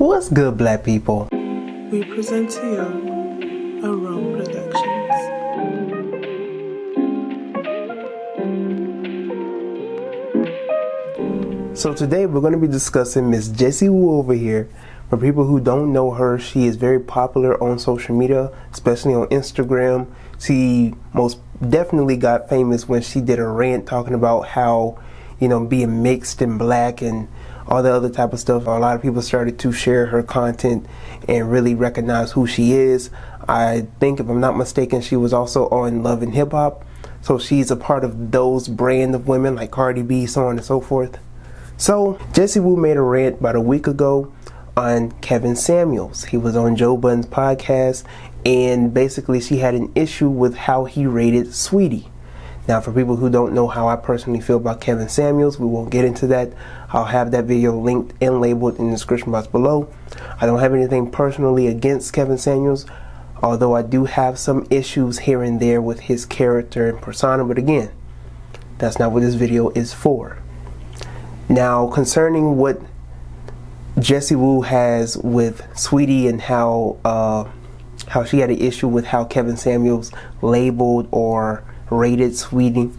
What's good, black people? We present to you a Rome Productions. So today we're going to be discussing Miss Jessie Woo over here. For people who don't know her, she is very popular on social media, especially on Instagram. She most definitely got famous when she did a rant talking about how, being mixed and black and all the other type of stuff. A lot of people started to share her content and really recognize who she is. I think, if I'm not mistaken, she was also on Love and Hip Hop. So she's a part of those brand of women like Cardi B, so on and so forth. So Jessie Woo made a rant about a week ago on Kevin Samuels. He was on Joe Budden's podcast, and basically she had an issue with how he rated Saweetie. Now, for people who don't know how I personally feel about Kevin Samuels, we won't get into that. I'll have that video linked and labeled in the description box below. I don't have anything personally against Kevin Samuels, although I do have some issues here and there with his character and persona, but again, that's not what this video is for. Now, concerning what Jessie Woo has with Saweetie and how she had an issue with how Kevin Samuels labeled or rated Saweetie,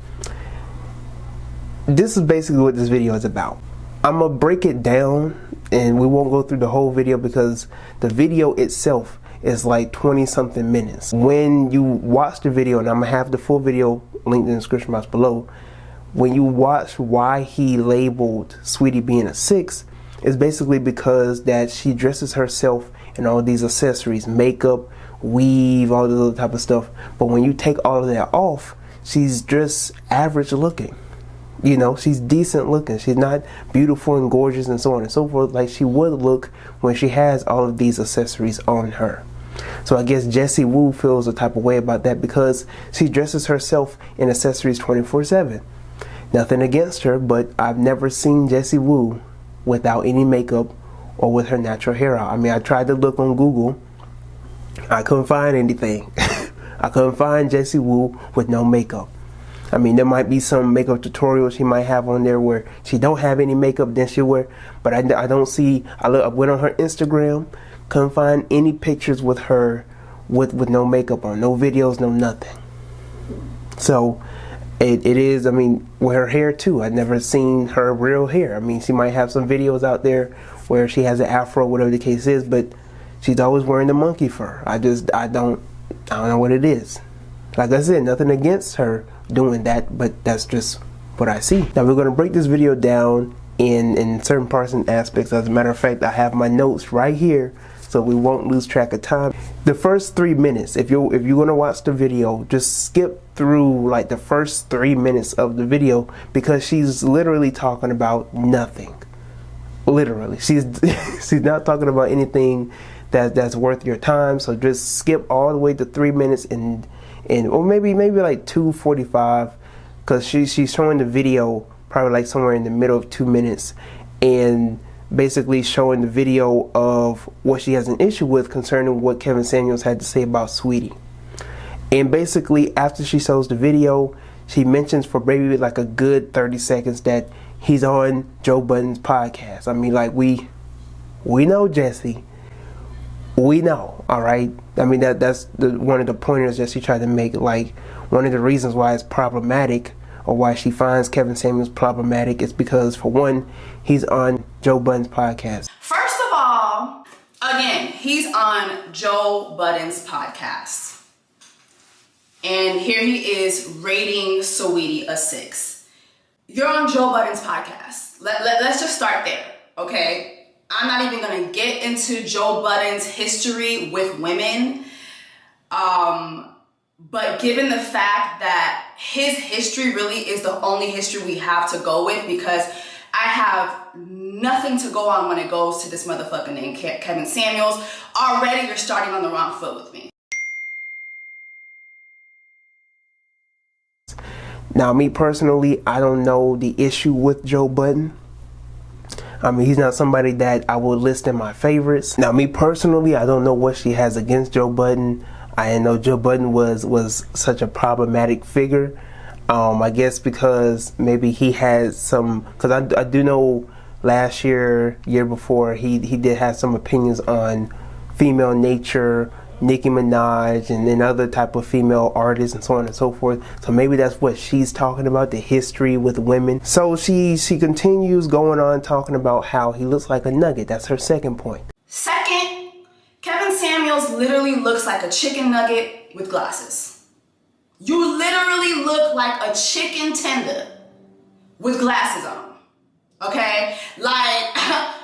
this is basically what this video is about. I'm gonna break it down, and we won't go through the whole video because the video itself is like 20 something minutes. When you watch the video, and I'm gonna have the full video linked in the description box below, when you watch why he labeled Saweetie being a 6, it's basically because that she dresses herself in all these accessories, makeup, weave, all this other type of stuff. But when you take all of that off, she's just average looking. She's decent looking. She's not beautiful and gorgeous and so on and so forth like she would look when she has all of these accessories on her. So I guess Jessie Woo feels a type of way about that because she dresses herself in accessories 24/7. Nothing against her, but I've never seen Jessie Woo without any makeup or with her natural hair out. I mean, I tried to look on Google. I couldn't find anything. I couldn't find Jessie Woo with no makeup. I mean, there might be some makeup tutorials she might have on there where she don't have any makeup, then she'll wear. But I don't see. I went on her Instagram, couldn't find any pictures with her with no makeup on, no videos, no nothing. So it is, I mean, with her hair too. I've never seen her real hair. I mean, she might have some videos out there where she has an afro, whatever the case is, but she's always wearing the monkey fur. I don't know what it is. Like I said, nothing against her doing that, but that's just what I see. Now we're going to break this video down in certain parts and aspects. As a matter of fact, I have my notes right here so we won't lose track of time. The first 3 minutes, if you're going to watch the video, just skip through like the first 3 minutes of the video because she's literally talking about nothing. Literally, she's not talking about anything that's worth your time. So just skip all the way to 3 minutes and or maybe like 2:45, because she's showing the video probably like somewhere in the middle of 2 minutes and basically showing the video of what she has an issue with concerning what Kevin Samuels had to say about Saweetie. And basically after she shows the video, she mentions for maybe like a good 30 seconds that he's on Joe Budden's podcast. I mean, like we know Jessie. We know, all right? I mean, that's one of the pointers that she tried to make. Like, one of the reasons why it's problematic, or why she finds Kevin Samuels problematic, is because, for one, he's on Joe Budden's podcast. First of all, again, he's on Joe Budden's podcast. And here he is rating Saweetie a 6. You're on Joe Budden's podcast. Let's just start there, okay? I'm not even going to get into Joe Budden's history with women. But given the fact that his history really is the only history we have to go with, because I have nothing to go on when it goes to this motherfucker named Kevin Samuels, already you're starting on the wrong foot with me. Now, me personally, I don't know the issue with Joe Budden. I mean, he's not somebody that I would list in my favorites. Now, me personally, I don't know what she has against Joe Budden. I know Joe Budden was such a problematic figure. I guess because maybe he had some, because I do know last year, year before, he did have some opinions on female nature, Nicki Minaj, and then other type of female artists and so on and so forth. So maybe that's what she's talking about, the history with women. So she continues going on talking about how he looks like a nugget. That's her second point. Second, Kevin Samuels literally looks like a chicken nugget with glasses. You literally look like a chicken tender with glasses on. Okay? Like,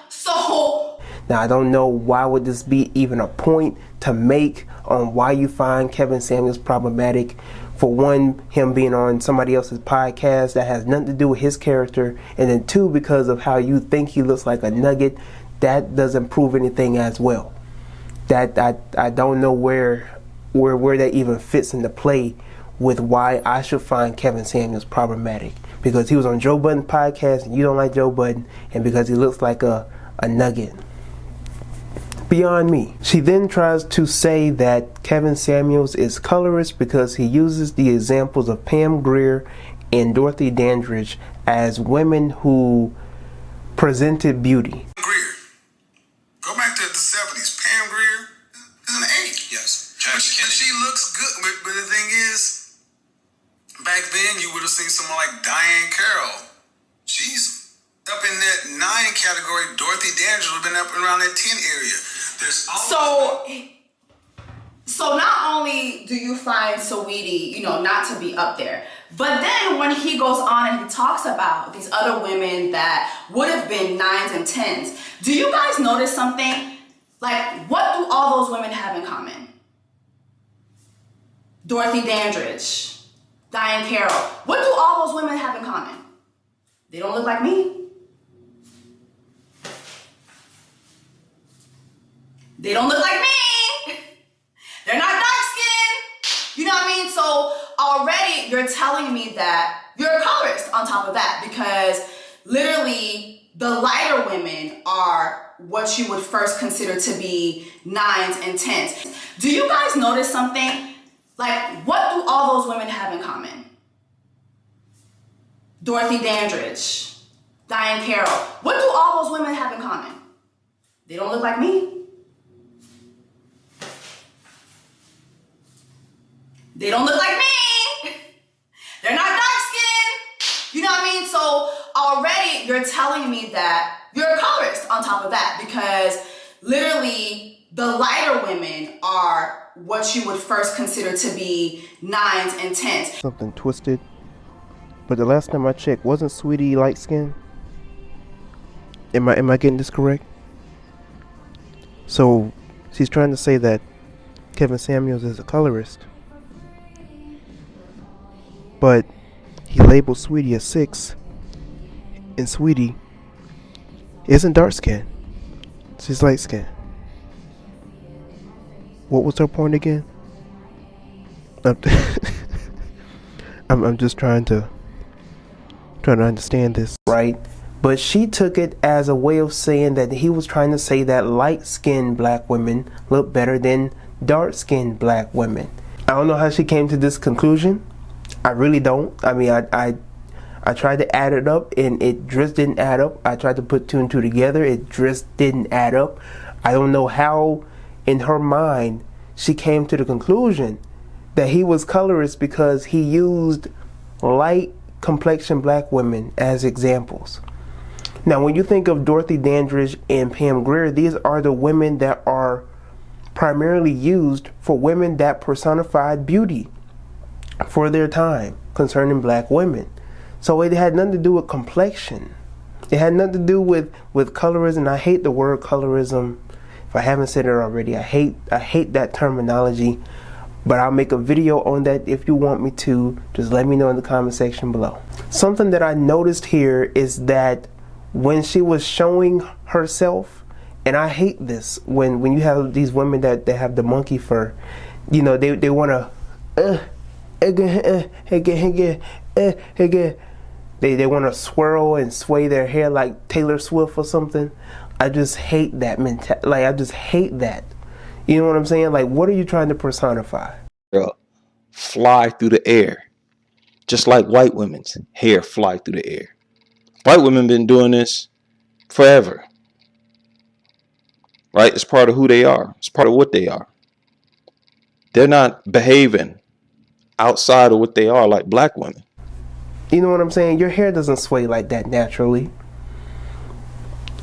so... Now, I don't know why would this be even a point to make on why you find Kevin Samuels problematic. For one, him being on somebody else's podcast that has nothing to do with his character. And then two, because of how you think he looks like a nugget, that doesn't prove anything as well. That I don't know where that even fits into play with why I should find Kevin Samuels problematic. Because he was on Joe Budden's podcast and you don't like Joe Budden, and because he looks like a nugget. Beyond me. She then tries to say that Kevin Samuels is colorist because he uses the examples of Pam Grier and Dorothy Dandridge as women who presented beauty. Grier. Go back to the 70s. Pam Grier is an 8. Yes. But she looks good. But the thing is, back then you would have seen someone like Diane Carroll. She's up in that 9 category. Dorothy Dandridge would have been up around that 10 area. So not only do you find Saweetie, not to be up there, but then when he goes on and he talks about these other women that would have been 9s and 10s, do you guys notice something? Like, what do all those women have in common? Dorothy Dandridge, Diane Carroll. What do all those women have in common? They don't look like me. They don't look like me. They're not dark skinned. You know what I mean? So already you're telling me that you're a colorist on top of that, because literally the lighter women are what you would first consider to be 9s and 10s. Do you guys notice something? Like, what do all those women have in common? Dorothy Dandridge, Diane Carroll. What do all those women have in common? They don't look like me. They don't look like me. They're not dark skinned. You know what I mean? So already you're telling me that you're a colorist on top of that, because literally the lighter women are what you would first consider to be 9s and 10s. Something twisted. But the last time I checked, wasn't Saweetie light skinned? Am I getting this correct? So she's trying to say that Kevin Samuels is a colorist, but he labeled Saweetie a 6, and Saweetie isn't dark skinned. She's light skinned. What was her point again? I'm just trying to understand this, right? But she took it as a way of saying that he was trying to say that light-skinned black women look better than dark-skinned black women. I don't know how she came to this conclusion. I really don't. I mean, I tried to add it up and it just didn't add up. I tried to put 2 and 2 together. It just didn't add up. I don't know how in her mind she came to the conclusion that he was colorist because he used light complexion black women as examples. Now, when you think of Dorothy Dandridge and Pam Grier, these are the women that are primarily used for women that personified beauty for their time concerning black women. So it had nothing to do with complexion. It had nothing to do with colorism. I hate the word colorism. If I haven't said it already, I hate that terminology. But I'll make a video on that if you want me to. Just let me know in the comment section below. Something that I noticed here is that when she was showing herself, and I hate this when you have these women that have the monkey fur, they want to they want to swirl and sway their hair like Taylor Swift or something. I just hate that mentality. Like, I just hate that. You know what I'm saying? Like, what are you trying to personify? Fly through the air, just like white women's hair fly through the air. White women been doing this forever. Right? It's part of who they are. It's part of what they are. They're not behaving outside of what they are like black women. You know what I'm saying? Your hair doesn't sway like that naturally.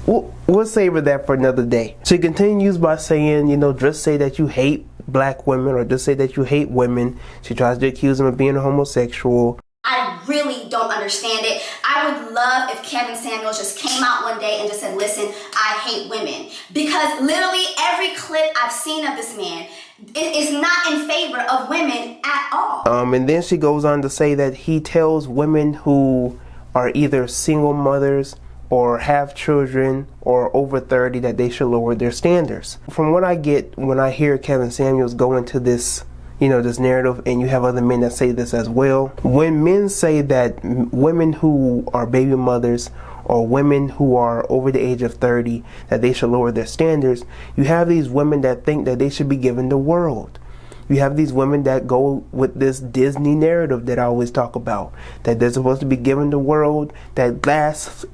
We'll savor that for another day. She continues by saying, you know, just say that you hate black women or just say that you hate women. She tries to accuse him of being a homosexual. I really don't understand it. I would love if Kevin Samuels just came out one day and just said, listen, I hate women. Because literally every clip I've seen of this man is not in favor of women at all. And then she goes on to say that he tells women who are either single mothers or have children or over 30 that they should lower their standards. From what I get when I hear Kevin Samuels go into this, you know, this narrative, and you have other men that say this as well. When men say that women who are baby mothers or women who are over the age of 30, that they should lower their standards, you have these women that think that they should be given the world. You have these women that go with this Disney narrative that I always talk about, that they're supposed to be given the world, that glass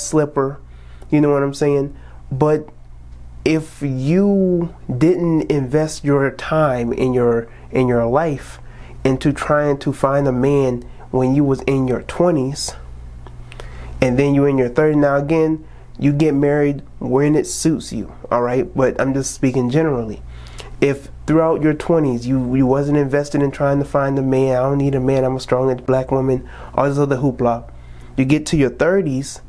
slipper, you know what I'm saying? But if you didn't invest your time in your life into trying to find a man when you was in your 20s, and then you're in your 30s, now again, you get married when it suits you, all right? But I'm just speaking generally. If throughout your 20s you wasn't invested in trying to find a man, I don't need a man, I'm a strong black woman, all this other hoopla, you get to your 30s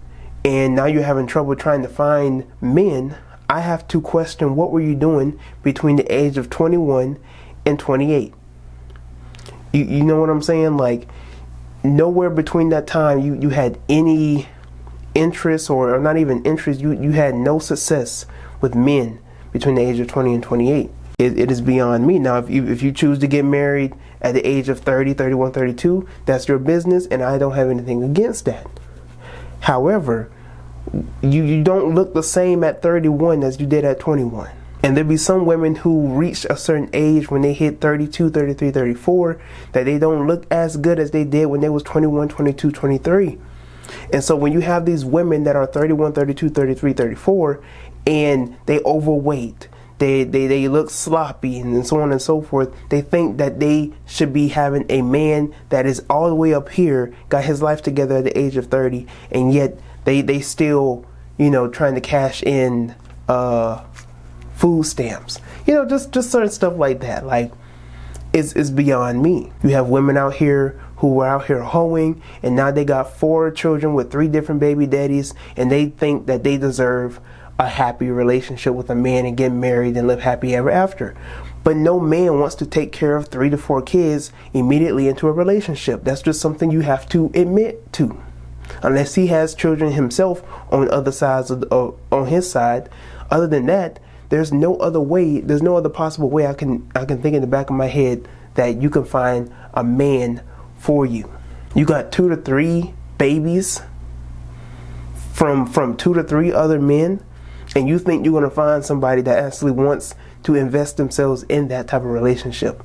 and now you're having trouble trying to find men, I have to question what were you doing between the age of 21 and 28. You know what I'm saying? Like, nowhere between that time you had any interest, or not even interest, you had no success with men between the age of 20 and 28. It is beyond me. Now, if you choose to get married at the age of 30, 31, 32, that's your business, and I don't have anything against that. However, you don't look the same at 31 as you did at 21. And there'll be some women who reach a certain age when they hit 32, 33, 34, that they don't look as good as they did when they was 21, 22, 23. And so when you have these women that are 31, 32, 33, 34, and they overweight, they look sloppy and so on and so forth, they think that they should be having a man that is all the way up here, got his life together at the age of 30, and yet they still, you know, trying to cash in food stamps. You know, just certain stuff like that. Like, it's beyond me. You have women out here who were out here hoeing, and now they got 4 children with 3 different baby daddies, and they think that they deserve a happy relationship with a man and get married and live happy ever after. But no man wants to take care of 3 to 4 kids immediately into a relationship. That's just something you have to admit to. Unless he has children himself on other sides on his side. Other than that, there's no other way, there's no other possible way I can think in the back of my head that you can find a man for you. You got 2 to 3 babies from 2 to 3 other men, and you think you're going to find somebody that actually wants to invest themselves in that type of relationship.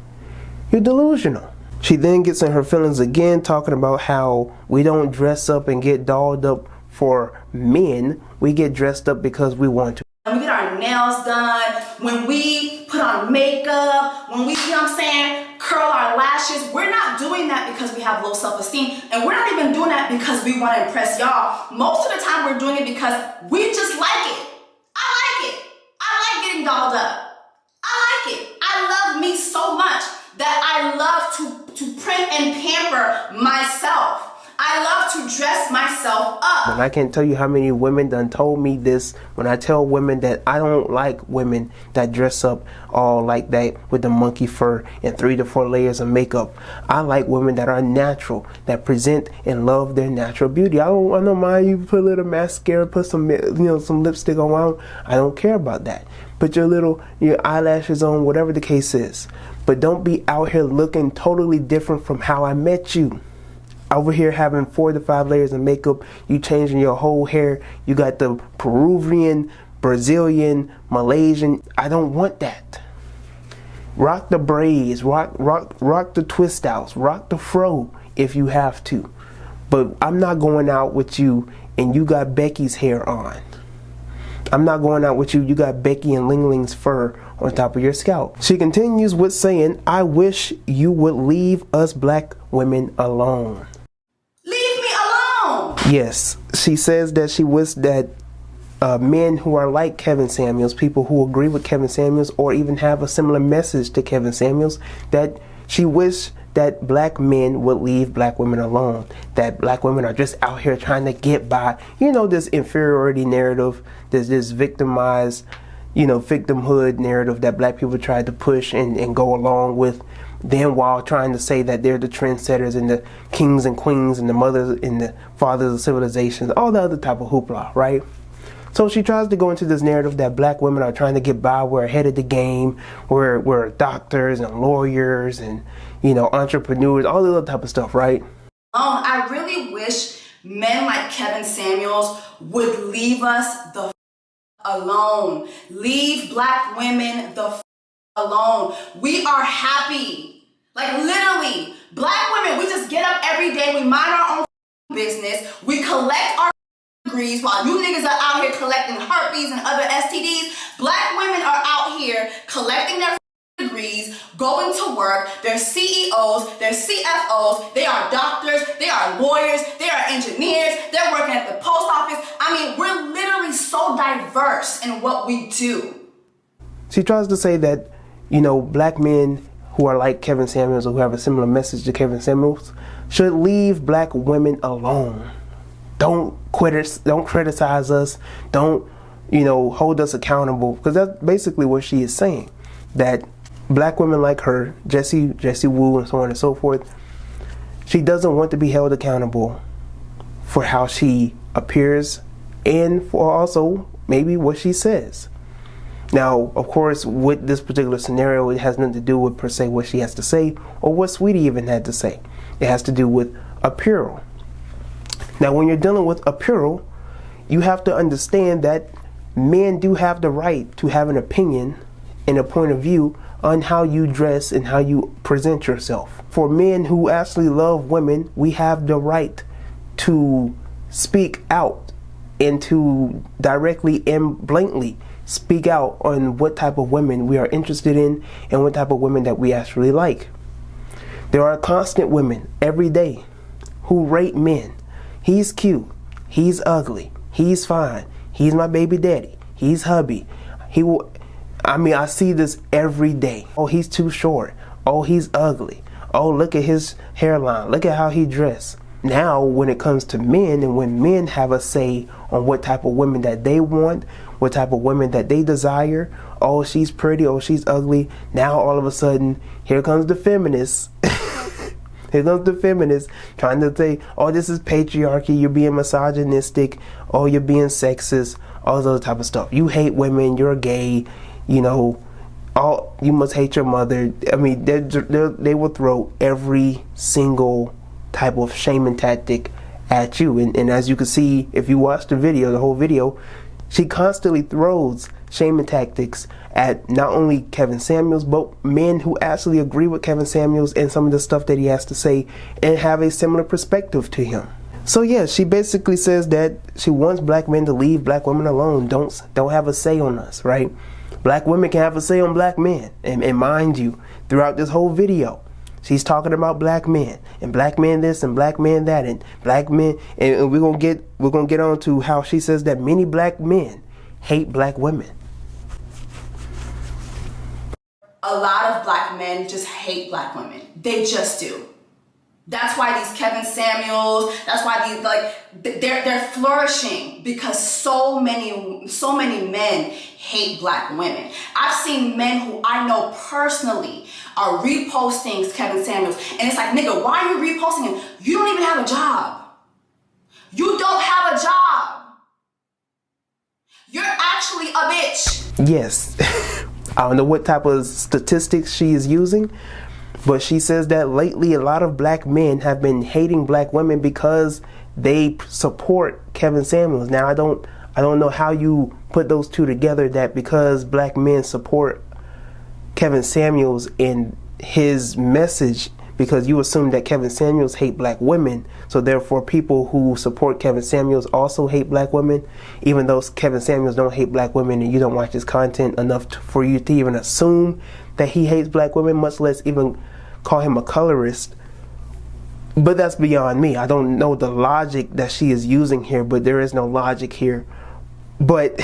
You're delusional. She then gets in her feelings again, talking about how we don't dress up and get dolled up for men. We get dressed up because we want to. When we get our nails done, when we put on makeup, when we, you know what I'm saying, curl our lashes, we're not doing that because we have low self-esteem, and we're not even doing that because we want to impress y'all. Most of the time we're doing it because we just like it. I like it. I like getting dolled up. I like it. I love me so much that I love to print and pamper myself. I love to dress myself up. And I can't tell you how many women done told me this when I tell women that I don't like women that dress up all like that with the monkey fur and 3 to 4 layers of makeup. I like women that are natural, that present and love their natural beauty. I don't mind you put a little mascara, put some lipstick on. I don't care about that. Put your eyelashes on, whatever the case is. But don't be out here looking totally different from how I met you. Over here having 4 to 5 layers of makeup, you changing your whole hair, you got the Peruvian, Brazilian, Malaysian. I don't want that. Rock the braids, rock the twist outs, rock the fro if you have to. But I'm not going out with you and you got Becky's hair on. I'm not going out with you. You got Becky and Ling Ling's fur on top of your scalp. She continues with saying, I wish you would leave us black women alone. Leave me alone! Yes, she says that she wishes that men who are like Kevin Samuels, people who agree with Kevin Samuels or even have a similar message to Kevin Samuels, that she wished that black men would leave black women alone. That black women are just out here trying to get by. You know, this inferiority narrative, this victimized, you know, victimhood narrative that black people try to push and go along with. Then while trying to say that they're the trendsetters and the kings and queens and the mothers and the fathers of civilizations, all the other type of hoopla, right? So she tries to go into this narrative that black women are trying to get by, we're ahead of the game, we're doctors and lawyers and, you know, entrepreneurs, all the other type of stuff, right? I really wish men like Kevin Samuels would leave us the alone. Leave black women the alone. We are happy. Like literally, black women, we just get up every day, we mind our own business, we collect our degrees while you niggas are out here collecting herpes and other STDs. Black women are out here collecting their degrees, going to work. They're CEOs, they're CFOs, they are doctors, they are lawyers, they are engineers, they're working at the post office. I mean, we're literally so diverse in what we do. She tries to say that, you know, black men who are like Kevin Samuels or who have a similar message to Kevin Samuels should leave black women alone. Don't criticize us. Don't, you know, hold us accountable. Because that's basically what she is saying. That black women like her, Jessie Woo and so on and so forth, she doesn't want to be held accountable for how she appears and for also maybe what she says. Now, of course, with this particular scenario, it has nothing to do with per se what she has to say or what Saweetie even had to say. It has to do with apparel. Now, when you're dealing with apparel, you have to understand that men do have the right to have an opinion and a point of view on how you dress and how you present yourself. For men who actually love women, we have the right to speak out and to directly and blatantly speak out on what type of women we are interested in and what type of women that we actually like. There are constant women every day who rate men. He's cute, he's ugly, he's fine, he's my baby daddy, he's hubby. I see this every day. Oh, he's too short. Oh, he's ugly. Oh, look at his hairline. Look at how he dressed. Now, when it comes to men and when men have a say on what type of women that they want, what type of women that they desire, oh, she's pretty, oh, she's ugly. Now, all of a sudden, here comes the feminists. Here comes the feminists trying to say, oh, this is patriarchy, you're being misogynistic, oh, you're being sexist, all this other type of stuff. You hate women, you're gay, you know, you must hate your mother. I mean, they will throw every single type of shaming tactic at you. And as you can see, if you watch the video, the whole video, she constantly throws shaming tactics at not only Kevin Samuels, but men who actually agree with Kevin Samuels and some of the stuff that he has to say and have a similar perspective to him. So yeah, she basically says that she wants black men to leave black women alone. Don't have a say on us, right? Black women can have a say on black men. And mind you, throughout this whole video, she's talking about black men and black men this and black men that and black men, and we're gonna get on to how she says that many black men hate black women. A lot of black men just hate black women. They just do. That's why these Kevin Samuels, that's why these, like, they're flourishing because so many men hate black women. I've seen men who I know personally are reposting Kevin Samuels, and it's like, nigga, why are you reposting him? You don't even have a job. You don't have a job. You're actually a bitch. Yes. I don't know what type of statistics she is using, but she says that lately a lot of black men have been hating black women because they support Kevin Samuels. Now I don't know how you put those two together, that because black men support Kevin Samuels and his message, because you assume that Kevin Samuels hate black women, so therefore people who support Kevin Samuels also hate black women, even though Kevin Samuels don't hate black women and you don't watch his content enough for you to even assume that he hates black women, much less even call him a colorist. But that's beyond me. I don't know the logic that she is using here, but there is no logic here. But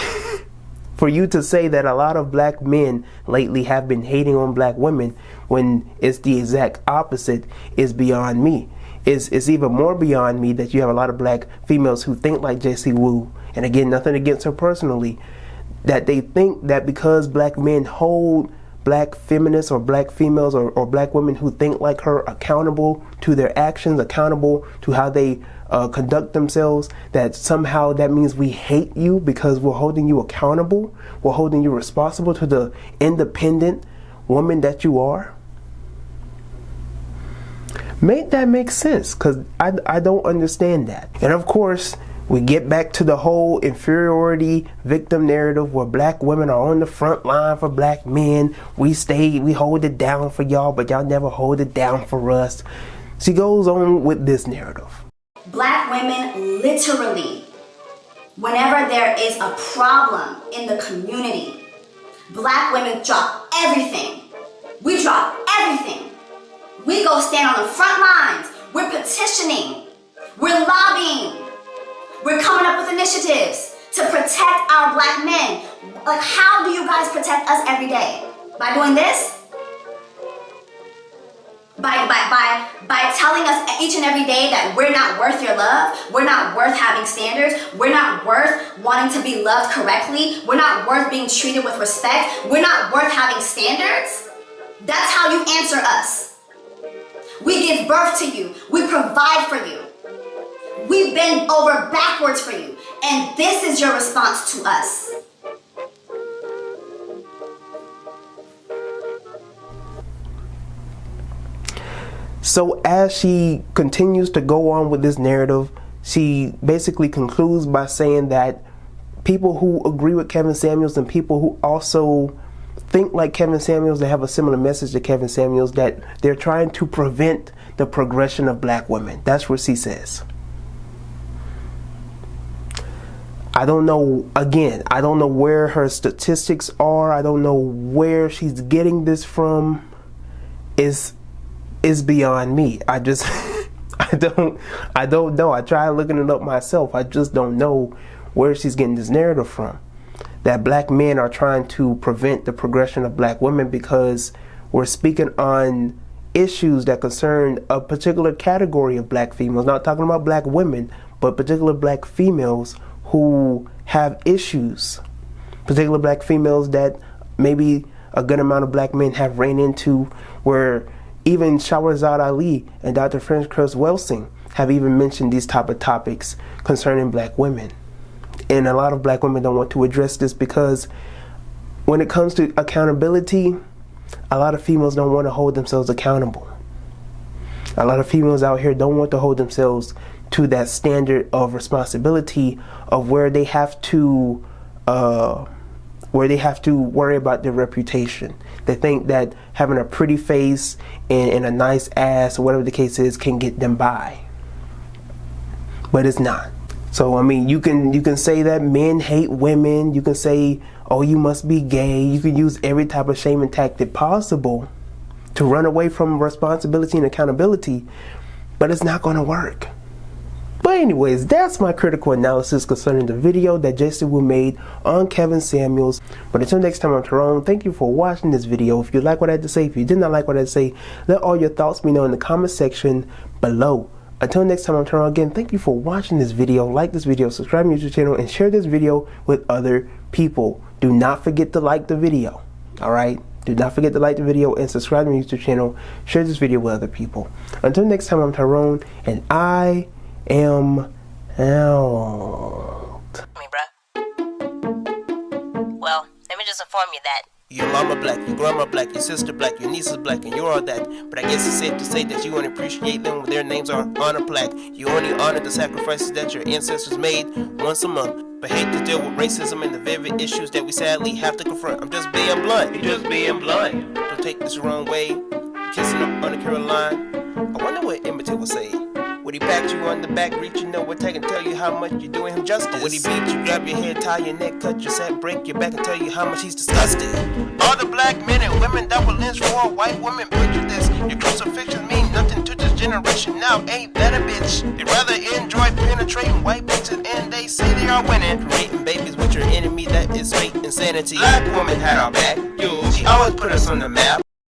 for you to say that a lot of black men lately have been hating on black women when it's the exact opposite is beyond me. It's even more beyond me that you have a lot of black females who think like JESSIE Woo, and again, nothing against her personally, that they think that because black men hold black feminists or black females or black women who think like her accountable to their actions, accountable to how they conduct themselves, that somehow that means we hate you because we're holding you accountable, we're holding you responsible to the independent woman that you are. Make that make sense, because I don't understand that. And of course, we get back to the whole inferiority victim narrative where black women are on the front line for black men. We hold it down for y'all, but y'all never hold it down for us. She goes on with this narrative. Black women literally, whenever there is a problem in the community, black women drop everything. We drop everything. We go stand on the front lines. We're petitioning. We're lobbying. We're coming up with initiatives to protect our black men. Like, how do you guys protect us every day? By doing this? By telling us each and every day that we're not worth your love, we're not worth having standards, we're not worth wanting to be loved correctly, we're not worth being treated with respect, we're not worth having standards? That's how you answer us. We give birth to you, we provide for you, we bend over backwards for you, and this is your response to us. So as she continues to go on with this narrative, she basically concludes by saying that people who agree with Kevin Samuels and people who also think like Kevin Samuels, they have a similar message to Kevin Samuels, that they're trying to prevent the progression of black women. That's what she says. I don't know, again, I don't know where her statistics are. I don't know where she's getting this from. Is beyond me. I just I don't know. I tried looking it up myself. I just don't know where she's getting this narrative from, that black men are trying to prevent the progression of black women because we're speaking on issues that concern a particular category of black females, not talking about black women, but particular black females who have issues, particular black females that maybe a good amount of black men have ran into, where even Shahrazad Ali and Dr. French Cress Welsing have even mentioned these type of topics concerning black women. And a lot of black women don't want to address this because when it comes to accountability, a lot of females don't want to hold themselves accountable. A lot of females out here don't want to hold themselves to that standard of responsibility of where they have to worry about their reputation. They think that having a pretty face and a nice ass or whatever the case is can get them by, but it's not. So I mean, you can say that men hate women. You can say, oh, you must be gay. You can use every type of shaming tactic possible to run away from responsibility and accountability, but it's not going to work. But anyways, that's my critical analysis concerning the video that JESSIE Woo made on Kevin Samuels. But until next time, I'm Tyrone. Thank you for watching this video. If you like what I had to say, if you did not like what I had to say, let all your thoughts be known in the comment section below. Until next time, I'm Tyrone. Again, thank you for watching this video. Like this video, subscribe to my YouTube channel, and share this video with other people. Do not forget to like the video. Alright? Do not forget to like the video and subscribe to my YouTube channel. Share this video with other people. Until next time, I'm Tyrone, and I am out. Me, bruh. Well, let me just inform you that your mama black, your grandma black, your sister black, your niece is black, and you're all that. But I guess it's safe to say that you only appreciate them when their names are on a plaque. You only honor the sacrifices that your ancestors made once a month, but hate to deal with racism and the vivid issues that we sadly have to confront. I'm just being blunt. You're just being blunt. Don't take this the wrong way. Kissing up on the Caroline. I wonder what Emmett Till would say. Would he pat you on the back, reach your nowhere, take and tell you how much you're doing him justice? Or would he beat you, grab your head, tie your neck, cut your set, break your back, and tell you how much he's disgusted? All the black men and women that will lynch for white women, picture this. Your crucifixion mean nothing to this generation now, ain't that a bitch? They rather enjoy penetrating white bitches and they say they are winning. Creating babies with your enemy, that is straight insanity. Black woman had our back, yo, she always put us on the map.